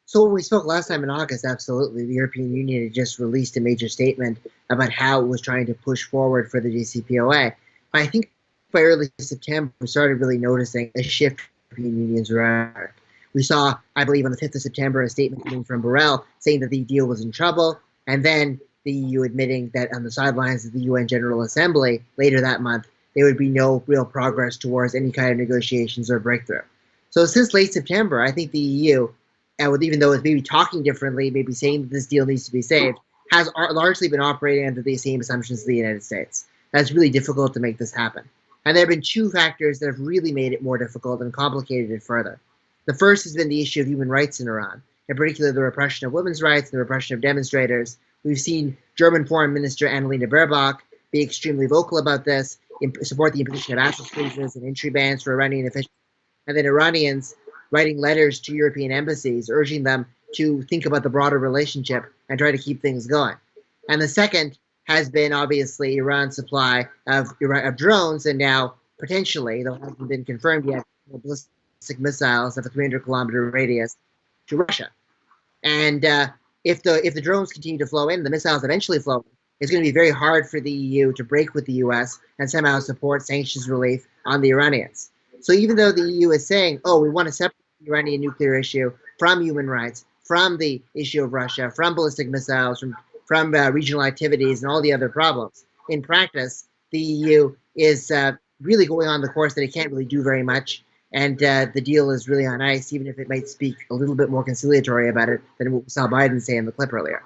So when we spoke last time in August, absolutely, the European Union had just released a major statement about how it was trying to push forward for the JCPOA. But I think by early September, we started really noticing a shift in the European Union's rhetoric. We saw, I believe, on the 5th of September, a statement coming from Borrell saying that the deal was in trouble, and then the EU admitting that on the sidelines of the UN General Assembly later that month, there would be no real progress towards any kind of negotiations or breakthrough. So since late September, I think the EU, even though it's maybe talking differently, maybe saying that this deal needs to be saved, has largely been operating under the same assumptions as the United States. That's really difficult to make this happen. And there have been two factors that have really made it more difficult and complicated it further. The first has been the issue of human rights in Iran, in particular the repression of women's rights and the repression of demonstrators. We've seen German Foreign Minister Annalena Baerbock be extremely vocal about this, support the imposition of access freezes and entry bans for Iranian officials, and then Iranians writing letters to European embassies urging them to think about the broader relationship and try to keep things going. And the second has been obviously Iran's supply of drones, and now potentially, though it hasn't been confirmed yet, ballistic missiles of a 300-kilometer radius to Russia. And if the drones continue to flow in, the missiles eventually flow in, it's going to be very hard for the EU to break with the US and somehow support sanctions relief on the Iranians. So even though the EU is saying, oh, we want to separate the Iranian nuclear issue from human rights, from the issue of Russia, from ballistic missiles, from regional activities and all the other problems, in practice, the EU is really going on the course that it can't really do very much. And the deal is really on ice, even if it might speak a little bit more conciliatory about it than what we saw Biden say in the clip earlier.